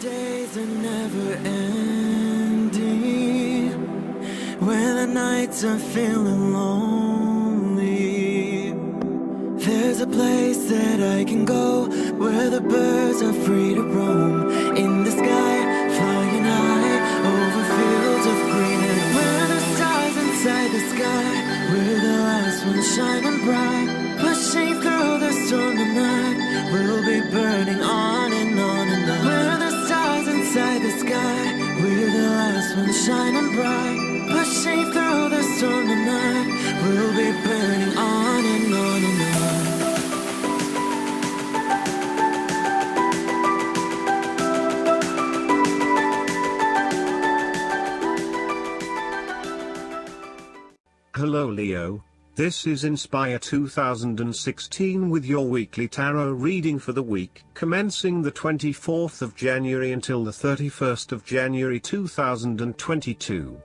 days are never ending, when the nights are feeling lonely. There's a place that I can go, where the birds are free to roam, in the sky, flying high, over fields of green. And where the stars inside the sky, we're the last ones shining bright, pushing through the storm tonight. We'll be burning on and on and on. We're the stars inside the sky, we're the last ones shining bright, pushing through the storm tonight. We'll be burning on and on and on. Hello Leo, this is Inspire 2016 with your weekly tarot reading for the week commencing the 24th of January until the 31st of January 2022.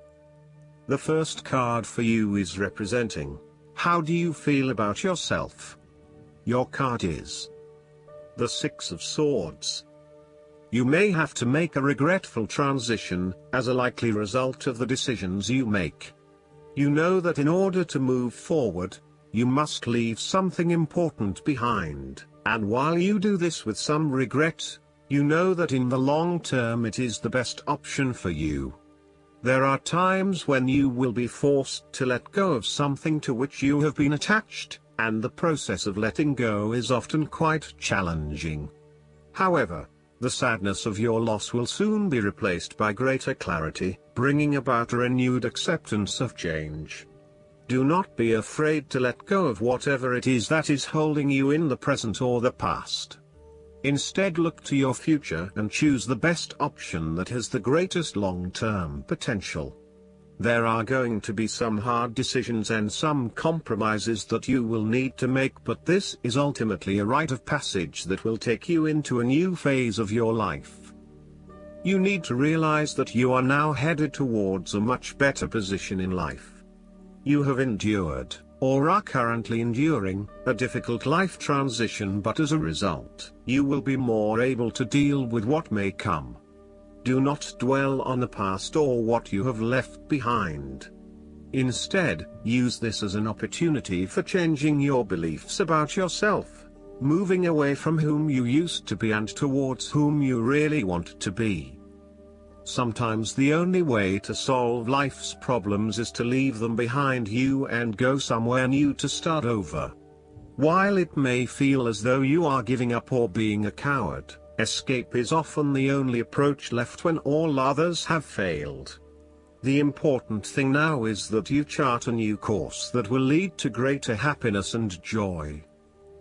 The first card for you is representing, how do you feel about yourself? Your card is the Six of Swords. You may have to make a regretful transition, as a likely result of the decisions you make. You know that in order to move forward, you must leave something important behind, and while you do this with some regret, you know that in the long term it is the best option for you. There are times when you will be forced to let go of something to which you have been attached, and the process of letting go is often quite challenging. However, the sadness of your loss will soon be replaced by greater clarity, bringing about a renewed acceptance of change. Do not be afraid to let go of whatever it is that is holding you in the present or the past. Instead, look to your future and choose the best option that has the greatest long-term potential. There are going to be some hard decisions and some compromises that you will need to make, but this is ultimately a rite of passage that will take you into a new phase of your life. You need to realize that you are now headed towards a much better position in life. You have endured, or are currently enduring, a difficult life transition, but as a result, you will be more able to deal with what may come. Do not dwell on the past or what you have left behind. Instead, use this as an opportunity for changing your beliefs about yourself, moving away from whom you used to be and towards whom you really want to be. Sometimes the only way to solve life's problems is to leave them behind you and go somewhere new to start over. While it may feel as though you are giving up or being a coward, escape is often the only approach left when all others have failed. The important thing now is that you chart a new course that will lead to greater happiness and joy.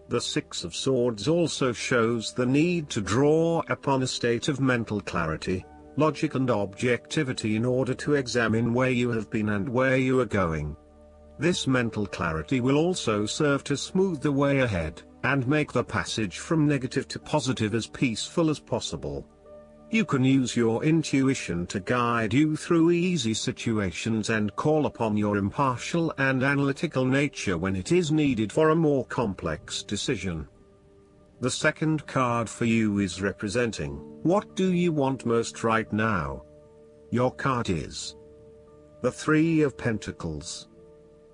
The Six of Swords also shows the need to draw upon a state of mental clarity, logic and objectivity in order to examine where you have been and where you are going. This mental clarity will also serve to smooth the way ahead, and make the passage from negative to positive as peaceful as possible. You can use your intuition to guide you through easy situations and call upon your impartial and analytical nature when it is needed for a more complex decision. The second card for you is representing, what do you want most right now? Your card is the Three of Pentacles.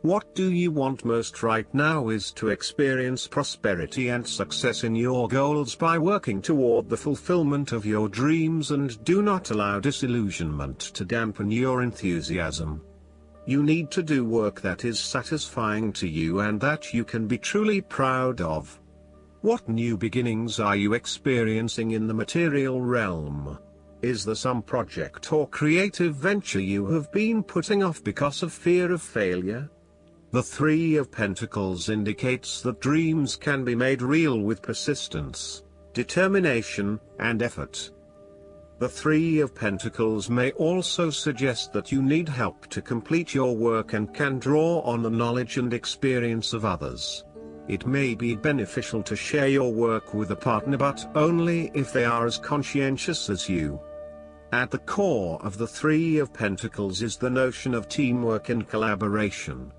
What do you want most right now is to experience prosperity and success in your goals by working toward the fulfillment of your dreams, and do not allow disillusionment to dampen your enthusiasm. You need to do work that is satisfying to you and that you can be truly proud of. What new beginnings are you experiencing in the material realm? Is there some project or creative venture you have been putting off because of fear of failure? The Three of Pentacles indicates that dreams can be made real with persistence, determination, and effort. The Three of Pentacles may also suggest that you need help to complete your work and can draw on the knowledge and experience of others. It may be beneficial to share your work with a partner, but only if they are as conscientious as you. At the core of the Three of Pentacles is the notion of teamwork and collaboration.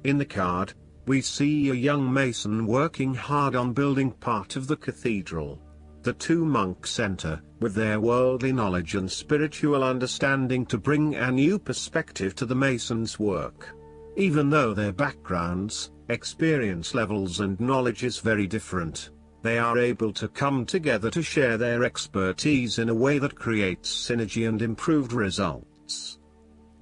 In the card, we see a young mason working hard on building part of the cathedral. The two monks enter, with their worldly knowledge and spiritual understanding to bring a new perspective to the Masons' work. Even though their backgrounds, experience levels and knowledge is very different, they are able to come together to share their expertise in a way that creates synergy and improved results.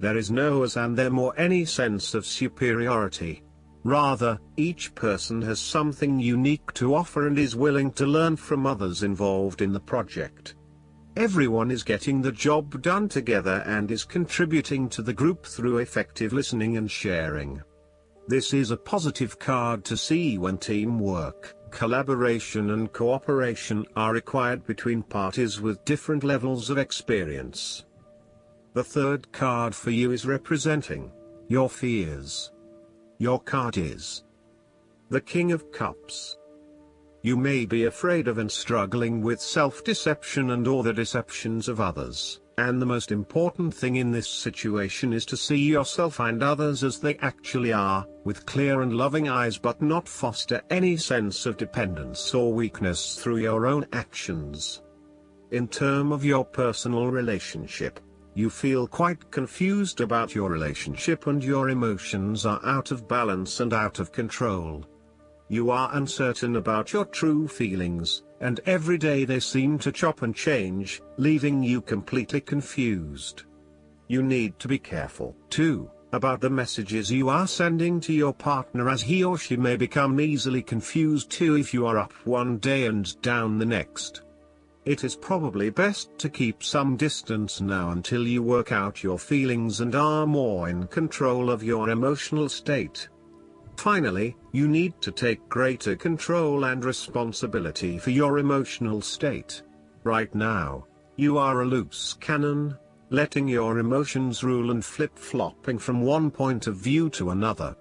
There is no us and them or any sense of superiority. Rather, each person has something unique to offer and is willing to learn from others involved in the project. Everyone is getting the job done together and is contributing to the group through effective listening and sharing. This is a positive card to see when teamwork, collaboration and cooperation are required between parties with different levels of experience. The third card for you is representing your fears. Your card is the King of Cups. You may be afraid of and struggling with self-deception and or the deceptions of others, and the most important thing in this situation is to see yourself and others as they actually are, with clear and loving eyes, but not foster any sense of dependence or weakness through your own actions. In terms of your personal relationship, you feel quite confused about your relationship and your emotions are out of balance and out of control. You are uncertain about your true feelings, and every day they seem to chop and change, leaving you completely confused. You need to be careful, too, about the messages you are sending to your partner, as he or she may become easily confused too if you are up one day and down the next. It is probably best to keep some distance now until you work out your feelings and are more in control of your emotional state. Finally, you need to take greater control and responsibility for your emotional state. Right now, you are a loose cannon, letting your emotions rule and flip-flopping from one point of view to another.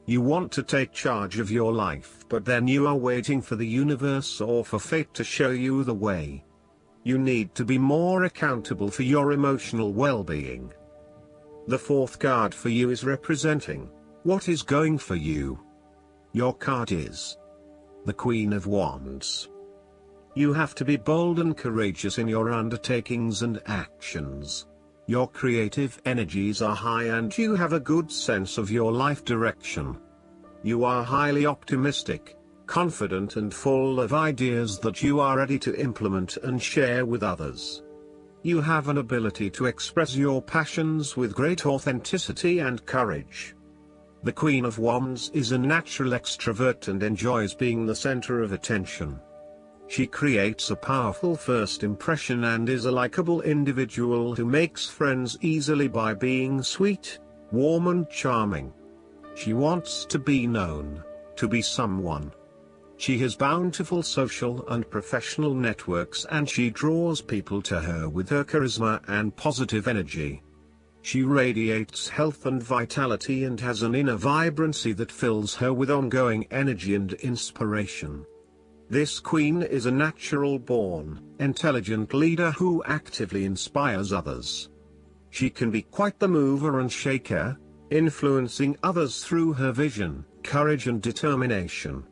You want to take charge of your life, but then you are waiting for the universe or for fate to show you the way. You need to be more accountable for your emotional well-being. The fourth card for you is representing what is going for you. Your card is the Queen of Wands. You have to be bold and courageous in your undertakings and actions. Your creative energies are high and you have a good sense of your life direction. You are highly optimistic, confident and full of ideas that you are ready to implement and share with others. You have an ability to express your passions with great authenticity and courage. The Queen of Wands is a natural extrovert and enjoys being the center of attention. She creates a powerful first impression and is a likable individual who makes friends easily by being sweet, warm and charming. She wants to be known, to be someone. She has bountiful social and professional networks and she draws people to her with her charisma and positive energy. She radiates health and vitality and has an inner vibrancy that fills her with ongoing energy and inspiration. This queen is a natural-born, intelligent leader who actively inspires others. She can be quite the mover and shaker, influencing others through her vision, courage and determination.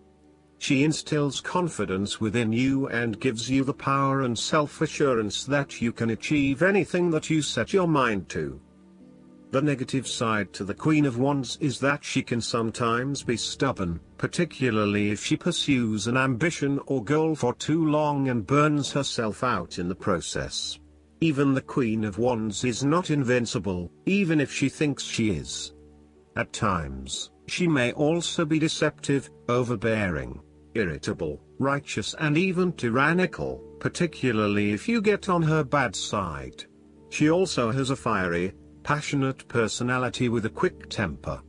She instills confidence within you and gives you the power and self-assurance that you can achieve anything that you set your mind to. The negative side to the Queen of Wands is that she can sometimes be stubborn, particularly if she pursues an ambition or goal for too long and burns herself out in the process. Even the Queen of Wands is not invincible, even if she thinks she is. At times, she may also be deceptive, overbearing, irritable, righteous and even tyrannical, particularly if you get on her bad side. She also has a fiery, passionate personality with a quick temper.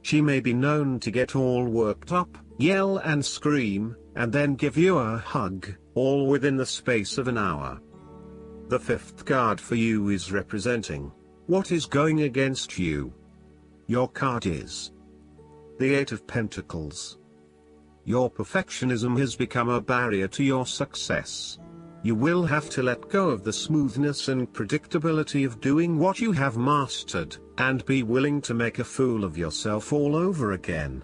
She may be known to get all worked up, yell and scream, and then give you a hug, all within the space of an hour. The fifth card for you is representing what is going against you. Your card is the Eight of Pentacles. Your perfectionism has become a barrier to your success. You will have to let go of the smoothness and predictability of doing what you have mastered, and be willing to make a fool of yourself all over again.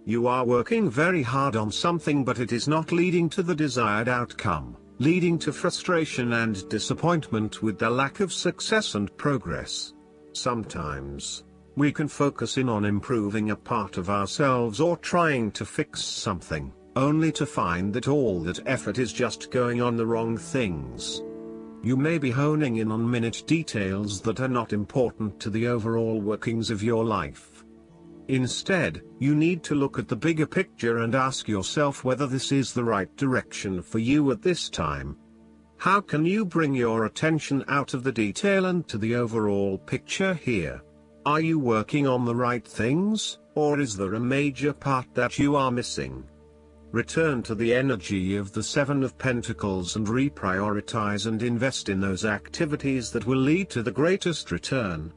You are working very hard on something, but it is not leading to the desired outcome, leading to frustration and disappointment with the lack of success and progress. Sometimes, we can focus in on improving a part of ourselves or trying to fix something, only to find that all that effort is just going on the wrong things. You may be honing in on minute details that are not important to the overall workings of your life. Instead, you need to look at the bigger picture and ask yourself whether this is the right direction for you at this time. How can you bring your attention out of the detail and to the overall picture here? Are you working on the right things, or is there a major part that you are missing? Return to the energy of the Seven of Pentacles and reprioritize and invest in those activities that will lead to the greatest return.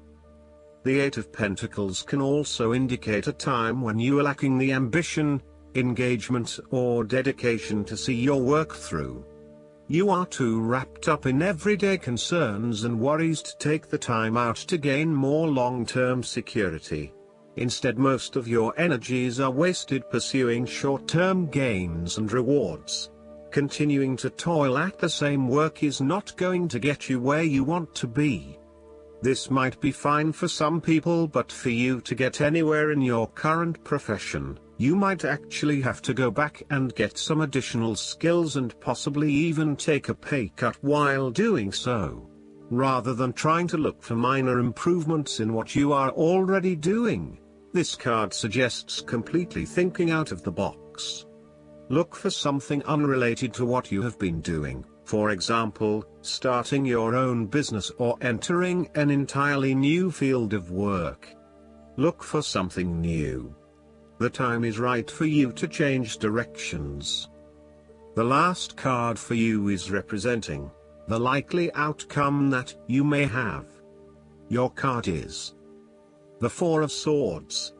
The Eight of Pentacles can also indicate a time when you are lacking the ambition, engagement, or dedication to see your work through. You are too wrapped up in everyday concerns and worries to take the time out to gain more long-term security. Instead, most of your energies are wasted pursuing short-term gains and rewards. Continuing to toil at the same work is not going to get you where you want to be. This might be fine for some people, but for you to get anywhere in your current profession, you might actually have to go back and get some additional skills and possibly even take a pay cut while doing so, rather than trying to look for minor improvements in what you are already doing. This card suggests completely thinking out of the box. Look for something unrelated to what you have been doing, for example, starting your own business or entering an entirely new field of work. Look for something new. The time is right for you to change directions. The last card for you is representing the likely outcome that you may have. Your card is the Four of Swords.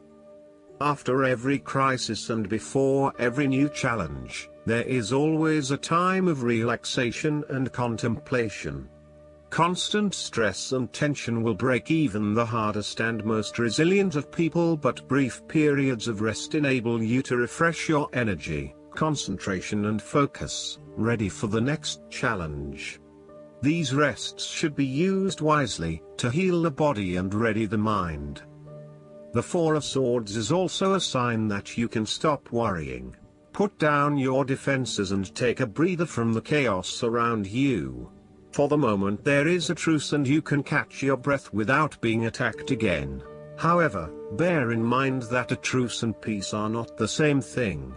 After every crisis and before every new challenge, there is always a time of relaxation and contemplation. Constant stress and tension will break even the hardest and most resilient of people, but brief periods of rest enable you to refresh your energy, concentration and focus, ready for the next challenge. These rests should be used wisely, to heal the body and ready the mind. The Four of Swords is also a sign that you can stop worrying, put down your defenses and take a breather from the chaos around you. For the moment there is a truce and you can catch your breath without being attacked again. However, bear in mind that a truce and peace are not the same thing.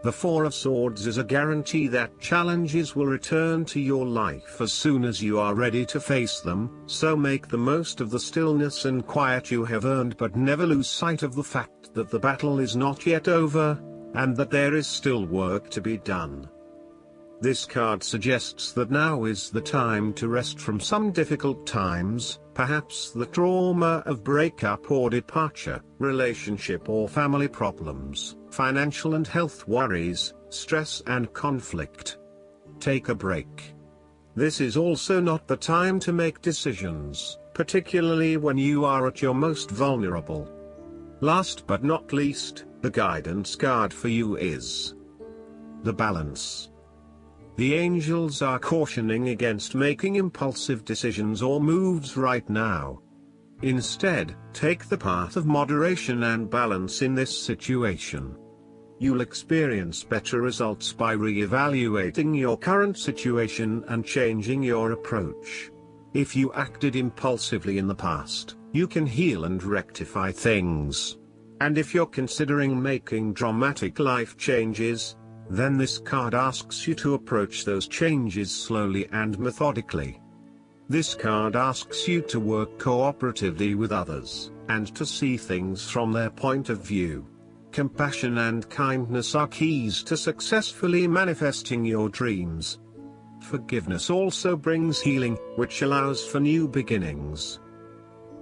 The Four of Swords is a guarantee that challenges will return to your life as soon as you are ready to face them, so make the most of the stillness and quiet you have earned, but never lose sight of the fact that the battle is not yet over, and that there is still work to be done. This card suggests that now is the time to rest from some difficult times, perhaps the trauma of breakup or departure, relationship or family problems, financial and health worries, stress and conflict. Take a break. This is also not the time to make decisions, particularly when you are at your most vulnerable. Last but not least, the guidance card for you is the Balance. The angels are cautioning against making impulsive decisions or moves right now. Instead, take the path of moderation and balance in this situation. You'll experience better results by re-evaluating your current situation and changing your approach. If you acted impulsively in the past, you can heal and rectify things. And if you're considering making dramatic life changes, then this card asks you to approach those changes slowly and methodically. This card asks you to work cooperatively with others, and to see things from their point of view. Compassion and kindness are keys to successfully manifesting your dreams. Forgiveness also brings healing, which allows for new beginnings.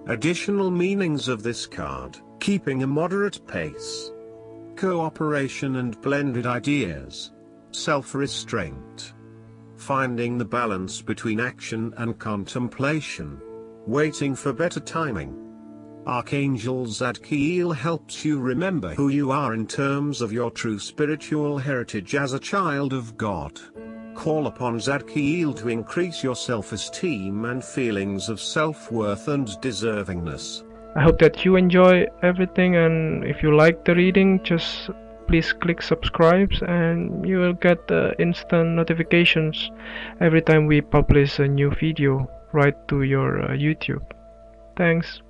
Additional meanings of this card: keeping a moderate pace, cooperation and blended ideas, self-restraint, finding the balance between action and contemplation, waiting for better timing. Archangel Zadkiel helps you remember who you are in terms of your true spiritual heritage as a child of God. Call upon Zadkiel to increase your self-esteem and feelings of self-worth and deservingness. I hope that you enjoy everything, and if you like the reading, just please click subscribe and you will get instant notifications every time we publish a new video right to your YouTube. Thanks.